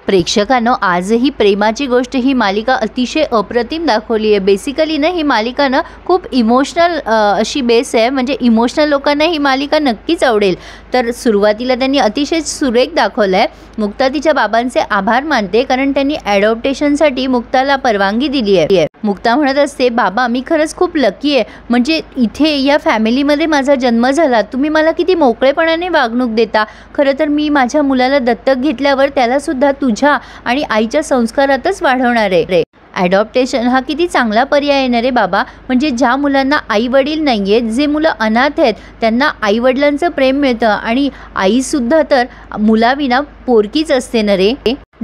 प्रेक्षकांनो, आजही प्रेमाची गोष्ट ही मालिका अतिशय अप्रतिम दाखवली आहे। बेसिकली ना ही मालिका ना खूप इमोशनल अशी बेस आहे, म्हणजे इमोशनल लोकांना ही मालिका नक्कीच आवडेल। तर सुरुवातीला त्यांनी अतिशय सुरेख दाखवलं आहे। मुक्ता तिच्या बाबांचे आभार मानते कारण त्यांनी ॲडॉप्टेशनसाठी मुक्ताला परवानगी दिली आहे। मुक्ता म्हणत असते, बाबा मी खरंच खूप लकी आहे, म्हणजे इथे या फॅमिलीमध्ये माझा जन्म झाला। तुम्ही मला किती मोकळेपणाने वागणूक देता। खरं तर मी माझ्या मुलाला दत्तक घेतल्यावर त्याला सुद्धा तुझ्या आणि आईच्या संस्कारातच वाढवणार आहे। ॲडॉप्टेशन हा किती चांगला पर्याय आहे ना रे बाबा, म्हणजे ज्या मुलांना आई वडील नाही आहेत, जे मुलं अनाथ आहेत, त्यांना आईवडिलांचं प्रेम मिळतं आणि आईसुद्धा तर मुलाविना पोरकीच असते ना रे।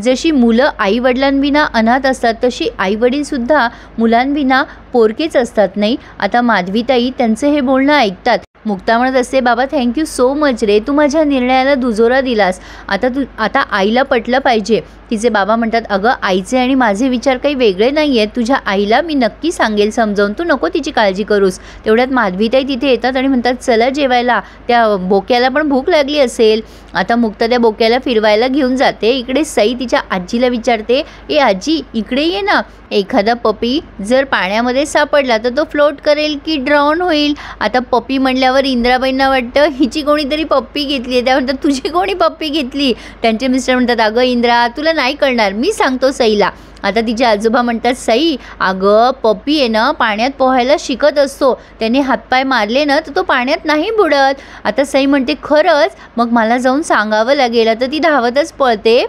जशी मुलं आईवडिलांविना अनाथ असतात तशी आईवडीलसुद्धा मुलांविना पोरकेच असतात नाही। आता माधवीताई त्यांचं हे बोलणं ऐकतात। मुक्ता म्हणत असते, बाबा थँक्यू सो मच रे, तू माझ्या निर्णयाला दुजोरा दिलास। आता आईला पटलं पाहिजे। तिचे बाबा म्हणतात, अगं आईचे आणि माझे विचार काही वेगळे नाही आहेत, तुझ्या आईला मी नक्की सांगेल समजावून, तू नको तिची काळजी करूस। तेवढ्यात माधवीताई तिथे येतात आणि म्हणतात, चला जेवायला, त्या बोक्याला पण भूक लागली असेल। आता मुक्ता त्या बोक्याला फिरवायला घेऊन जाते। इकडे सई तिच्या आजीला विचारते, ए आजी इकडे ये ना, एखादा पपी जर पाण्यामध्ये सापडला तर तो फ्लोट करेल की ड्राउन होईल। आता पपी म्हणल्यावर इंद्राबाईंना वाटतं हिची कोणीतरी पप्पी घेतली आहे। त्या म्हणतात, तुझी कोणी पप्पी घेतली? त्यांचे मिस्टर म्हणतात, अगं इंद्रा तुला नाही कळणार, मी सांगतो सईला। आता तिचे आजोबा म्हणतात, सई अगं पप्पी आहे ना पाण्यात पोहायला शिकत असतो, त्याने हातपाय मारले ना तर तो पाण्यात नाही बुडत। आता सई म्हणते, खरंच? मग मला जाऊन सांगावं लागेल। आता ती धावतच पळते।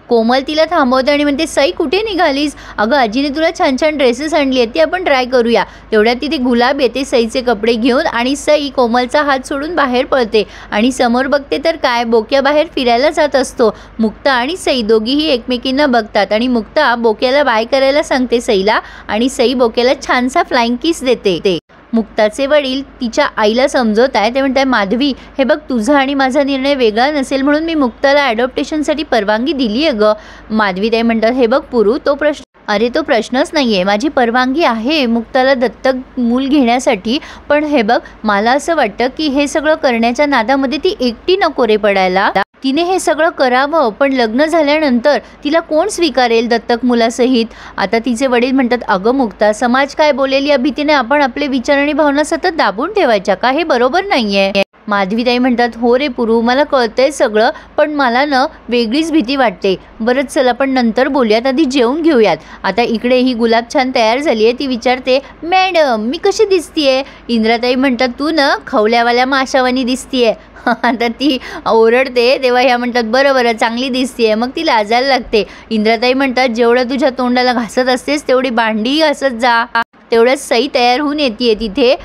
कोमल तिला थांबवते आणि म्हणते, सई कुठे निघालीस? अगं आजीने तुला छान छान ड्रेसेस आणली आहेत, ती आपण ट्राय करूया। तेवढ्यात तिथे गुलाब येते सईचे कपडे घेऊन आणि सई कोमलचा हात सोडून बाहेर पळते आणि समोर बघते तर काय, बोक्या बाहेर फिरायला जात असतो। मुक्ता आणि सई दोघीही एकमेकींना बघतात आणि मुक्ता बोक्याला बाय करायला सांगते सईला आणि सई बोक्याला छानसा फ्लाइंग किस देते। मुक्ताचे वडील तिच्या आईला समजवत आहे। ते म्हणतात, माधवी हे बघ, तुझा आणि माझा निर्णय वेगळा नसेल म्हणून मी मुक्ताला ॲडॉप्टेशनसाठी परवानगी दिली आहे ग। माधवीताई म्हणतात, हे बघ पुरू, तो प्रश्नच नाही आहे, माझी परवानगी आहे मुक्ताला दत्तक मूल घेण्यासाठी। पण हे बघ, मला असं वाटतं की हे सगळं करण्याच्या नादामध्ये ती एकटी नको रे पडायला। तिने हे सगळं करावं, पण लग्न झाल्यानंतर तिला कोण स्वीकारेल दत्तक मुलासहित? आता तिचे वडील म्हणतात, अगं मुक्ता, समाज काय बोलेल या भीतीने आपण आपले विचार आणि भावना सतत दाबून ठेवायच्या का? हे बरोबर नाहीये। माधवीताई म्हणतात, हो रे पुरू, मला कळतंय सगळं, पण मला ना वेगळीच भीती वाटते। बरंच चल आपण नंतर बोलूयात, आधी जेवून घेऊयात। आता इकडे ही गुलाब छान तयार झाली आहे। ती विचारते, मॅडम मी कशी दिसतीये? इंद्राताई म्हणतात, तू ना खवल्यावाल्या माशावानी दिसतीये। आता ती ओरडते तेव्हा ह्या म्हणतात, बरं बरं चांगली दिसतीये। मग ती लाजायला लागते। इंद्राताई म्हणतात, जेवढं तुझ्या तोंडाला घासत असतेस तेवढी भांडी घासत जा। तेवढ्याच सई तयार होऊन येते तिथे।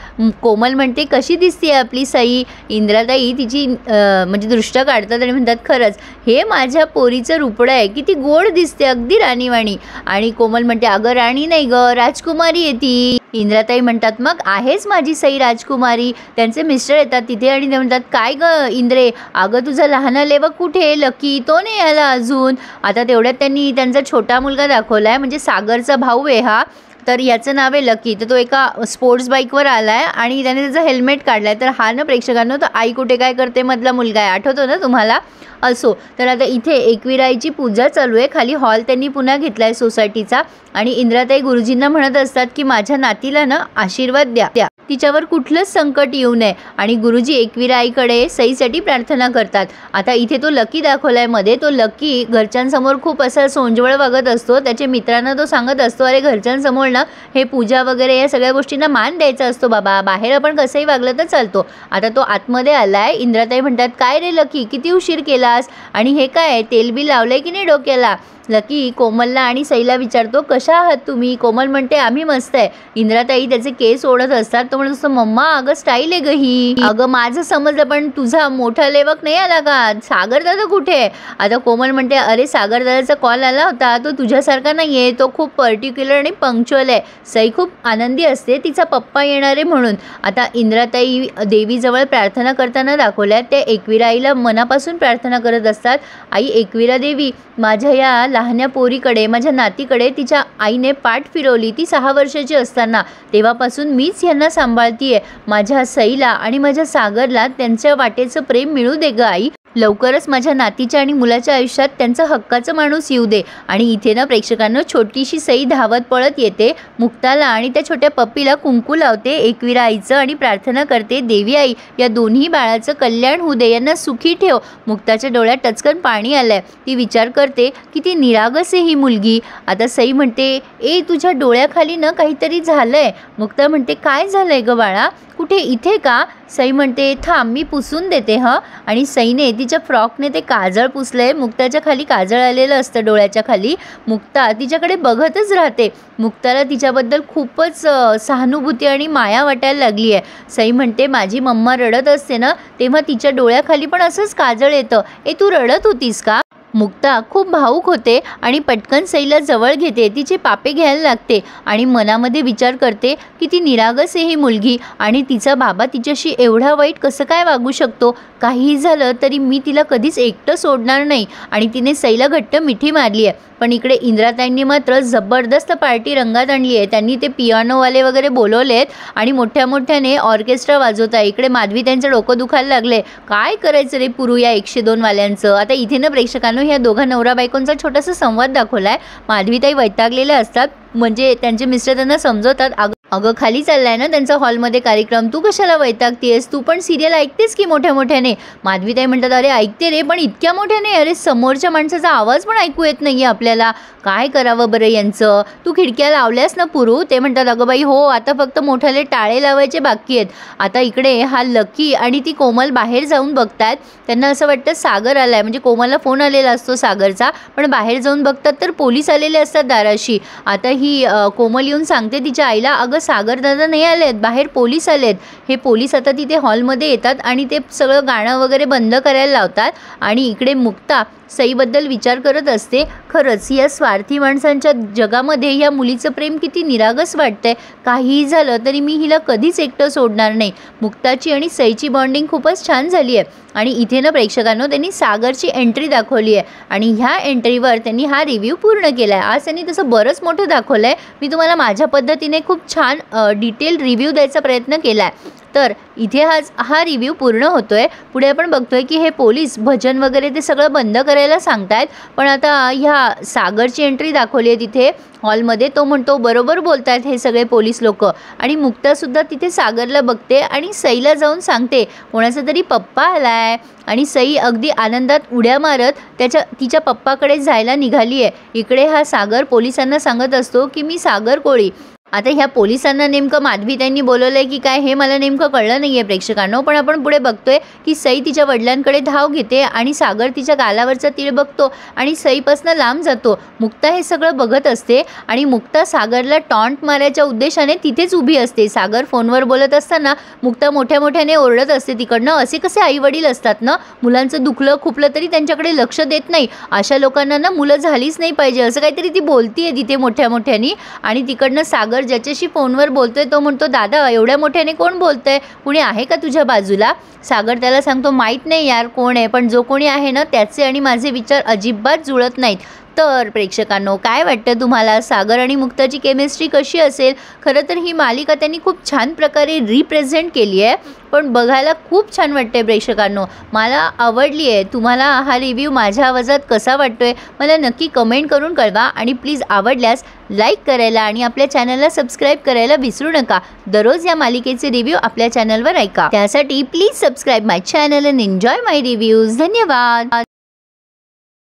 कोमल म्हणते, कशी दिसते आपली सई? इंद्राताई तिची म्हणजे दृष्ट काढतात आणि म्हणतात, खरंच हे माझ्या पोरीचं रूपडं आहे, किती गोड दिसते, अगदी राणीवाणी। आणि कोमल म्हणते, अगं राणी नाही ग, राजकुमारी आहे ती। इंद्राताई म्हणतात, मग आहेच माझी सई राजकुमारी। त्यांचे मिस्टर येतात तिथे आणि ते म्हणतात, काय ग इंद्रे, अगं तुझा लहान लेवक कुठे? लकी तो नाही आला अजून। आता तेवढ्यात त्यांनी त्यांचा छोटा मुलगा दाखवला आहे, म्हणजे सागरचा भाऊ आहे हा। तर याचं नाव आहे लकी। तर तो एका स्पोर्ट्स बाईकवर आला आहे आणि त्याने त्याचं हेल्मेट काढलं आहे। तर हा ना प्रेक्षकांनो, तो आई कुठे काय करते मधला मुलगा आहे, आठवतो ना तुम्हाला? असो, तर आता इथे एकविराईची पूजा चालू आहे। खाली हॉल त्यांनी पुन्हा घेतला आहे सोसायटीचा आणि इंद्राताई गुरुजींना म्हणत असतात की माझ्या नातीला ना आशीर्वाद द्या, तिच्यावर कुठलंच संकट येऊ नये। आणि गुरुजी एकविराईकडे सईसाठी प्रार्थना करतात। आता इथे तो लकी दाखवलाय मध्ये। तो लकी घरच्यांसमोर खूप असा सोंजवळ वागत असतो। त्याच्या मित्रांना तो सांगत असतो, अरे घरच्यांसमोर ना हे पूजा वगैरे या सगळ्या गोष्टींना मान द्यायचा असतो बाबा, बाहेर आपण कसंही वागलं तर चालतो। आता तो आतमध्ये आलाय। इंद्राताई म्हणतात, काय रे लकी, किती उशीर केलास? आणि हे काय तेल बी लावलंय की नाही डोक्याला? लकी कोमलला आणि सईला विचारतो, कशा आहात तुम्ही? कोमल म्हणते, आम्ही मस्त आहे। इंद्राताई त्याचे केस ओढत असतात। तो म्हणत असतो, मम्मा अगं स्टाईल आहे ग ही। अगं माझं समजलं, पण तुझा मोठा लेवक नाही आला का? सागर दादा कुठे? आता कोमल म्हणते, अरे सागर दादाचा कॉल आला होता, तो तुझ्यासारखा नाही आहे, तो खूप पर्टिक्युलर आणि पंक्च्युअल आहे। सई खूप आनंदी असते तिचा पप्पा येणार आहे म्हणून। आता इंद्राताई देवीजवळ प्रार्थना करताना दाखवल्या, त्या एकविराईला मनापासून प्रार्थना करत असतात, आई एकविरा देवी, माझ्या या लहान्या पोरीकडे, माझ्या नातीकडे तिच्या आईने पाठ फिरवली, ती 6 वर्षाची असताना, तेव्हापासून मीच यांना सांभाळतीये। माझ्या सईला आणि माझ्या सागरला त्यांच्या वाटेचं प्रेम मिळू दे ग आई। लवकरच माझ्या नातीच्या आणि मुलाच्या आयुष्यात त्यांचा हक्काचा माणूस येऊ दे. आणि इथे ना प्रेक्षकांना छोटीशी सई धावत पळत येते, मुक्ताला आणि त्या छोट्या पप्पीला कुंकू लावते एकविरा आईचं आणि प्रार्थना करते, देवी आई या दोन्ही बाळाचं कल्याण होऊ दे, यांना सुखी ठेव. मुक्ताच्या डोळ्यात टचकन पाणी आलंय. ती विचार करते किती निरागस आहे ही मुलगी. आता सई म्हणते, ए तुझ्या डोळ्याखाली ना काहीतरी झालंय. मुक्ता म्हणते, काय झालंय ग बाळा, कुठे, इथे का? सई म्हणते, थांब मी पुसून देते हं. आणि सईने तिच्या फ्रॉकने ते काजळ पुसलंय. मुक्ताच्या खाली काजळ आलेलं असतं डोळ्याच्या खाली. मुक्ता तिच्याकडे बघतच राहते. मुक्ताला तिच्याबद्दल खूपच सहानुभूती आणि माया वाटायला लागली आहे. सई म्हणते, माझी मम्मा रडत असते ना तेव्हा तिच्या डोळ्याखाली पण असंच काजळ येतं. ए तू रडत होतीस का? मुक्ता खूप भावूक होते आणि पटकन सईला जवळ घेते, तिचे पापे घ्यायला लागते आणि मनामध्ये विचार करते की ती निरागस आहे ही मुलगी आणि तिचा बाबा तिच्याशी एवढा वाईट कसं काय वागू शकतो. काहीही झालं तरी मी तिला कधीच एकटं सोडणार नाही. आणि तिने सईला घट्ट मिठी मारली आहे. पण इकडे इंद्राताईंनी मात्र जबरदस्त पार्टी रंगात आणली आहे. त्यांनी ते पियानोवाले वगैरे बोलवलेत आणि मोठ्या मोठ्याने ऑर्केस्ट्रा वाजवत आहे. इकडे माधवी त्यांचं डोकं दुखायला लागले, काय करायचं रे पुरू या 102 वाल्यांचं. आता इथे ना प्रेक्षकांनो ह्या दोघा नवरा बायकोंचा छोटासा संवाद दाखवला आहे. माधवीताई वैतागलेल्या असतात, म्हणजे त्यांचे मिस्टर त्यांना समजवतात, अगं खाली चाललाय ना त्यांचा हॉलमध्ये कार्यक्रम, तू कशाला वैतागतेस, तू पण सिरियल ऐकतेस की मोठ्या मोठ्याने. माधवीताई म्हणतात, अरे ऐकते रे पण इतक्या मोठ्याने, अरे समोरच्या माणसाचा आवाज पण ऐकू येत नाही आपल्याला, काय करावं बरं यांचं. तू खिडक्या लावल्यास ना पुरू. ते म्हणतात, अगं बाई हो, आता फक्त मोठ्याले टाळे लावायचे बाकी आहेत. आता इकडे हा लकी आणि ती कोमल बाहेर जाऊन बघतात. त्यांना असं वाटतं सागर आलाय, म्हणजे कोमलला फोन आलेला असतो सागरचा, पण बाहेर जाऊन बघतात तर पोलीस आलेले असतात दाराशी. आता ही कोमल येऊन सांगते तिच्या आईला, अगं सागर दादा नाही आलेत, बाहेर पोलीस आलेत. हे पोलीस आता तिथे हॉलमध्ये येतात आणि ते सगळं गाणं वगैरे बंद करायला लावतात. आणि इकडे मुक्ता सईबद्दल विचार करत असते, खरंच या स्वार्थी माणसांच्या जगामध्ये या मुलीचं प्रेम किती निरागस वाटतंय. काहीही झालं तरी मी हिला कधीच एकटं सोडणार नाही. मुक्ताची आणि सईची बॉन्डिंग खूपच छान झाली आहे. आणि इथे ना प्रेक्षकांनो त्यांनी सागरची एंट्री दाखवली आहे आणि ह्या एंट्रीवर त्यांनी हा रिव्ह्यू पूर्ण केला आहे. आज त्यांनी तसं बरंच मोठं दाखवलं आहे. मी तुम्हाला माझ्या पद्धतीने खूप छान डिटेल रिव्ह्यू द्यायचा प्रयत्न केला आहे. तर इथे हा रिव्ह्यू पूर्ण होतोय. पुढे आपण बघतोय की हे पोलीस भजन वगैरे ते सगळं बंद करायला सांगतायत. पण आता ह्या सागरची एंट्री दाखवली आहे तिथे हॉलमध्ये. तो म्हणतो, बरोबर बोलतायत हे सगळे पोलीस लोक. आणि मुक्तासुद्धा तिथे सागरला बघते आणि सईला जाऊन सांगते, कोणाचा तरी पप्पा आलाय. आणि सई अगदी आनंदात उड्या मारत तिच्या पप्पाकडे जायला निघाली आहे. इकडे हा सागर पोलिसांना सांगत असतो की मी सागर कोळी. आता ह्या पोलिसांना नेमकं माधवीताईंनी बोलवलं आहे की काय हे मला नेमकं कळलं नाही आहे प्रेक्षकांनो. पण आपण पुढे बघतोय की सई तिच्या वडिलांकडे धाव घेते आणि सागर तिच्या गालावरचा तीळ बघतो आणि सईपासनं लांब जातो. मुक्ता हे सगळं बघत असते आणि मुक्ता सागरला टॉन्ट मारायच्या उद्देशाने तिथेच उभी असते. सागर फोनवर बोलत असताना मुक्ता मोठ्या मोठ्याने ओरडत असते तिकडनं, असे कसे आईवडील असतात ना, मुलांचं दुखलं खुपलं तरी त्यांच्याकडे लक्ष देत नाही, अशा लोकांना ना मुलं झालीच नाही पाहिजे, असं काहीतरी ती बोलतीये तिथे मोठ्या मोठ्याने. आणि तिकडनं सागर ज्याच्याशी फोनवर बोलतोय तो म्हणतो, दादा एवढ्या मोठ्याने कोण बोलतंय, कुणी आहे का तुझ्या बाजूला. सागर त्याला सांगतो, माहीत नाही यार कोण आहे, पण जो कोणी आहे ना त्याचे आणि माझे विचार अजिबात जुळत नाहीत. तर प्रेक्षकांनो काय वाटतं तुम्हाला, सागर आणि मुक्ताची केमिस्ट्री कशी असेल. खरं तर ही मालिका त्यांनी खूप छान प्रकारे रिप्रेझेंट केली आहे, पण बघायला खूप छान वाटते प्रेक्षकांनो, मला आवडली आहे. तुम्हाला हा रिव्ह्यू माझ्या आवाजात कसा वाटतोय मला नक्की कमेंट करून कळवा. आणि प्लीज आवडल्यास लाईक करायला आणि आपल्या चॅनलला सबस्क्राईब करायला विसरू नका. दररोज या मालिकेचे रिव्ह्यू आपल्या चॅनलवर ऐका. त्यासाठी please subscribe my channel and enjoy my reviews. धन्यवाद.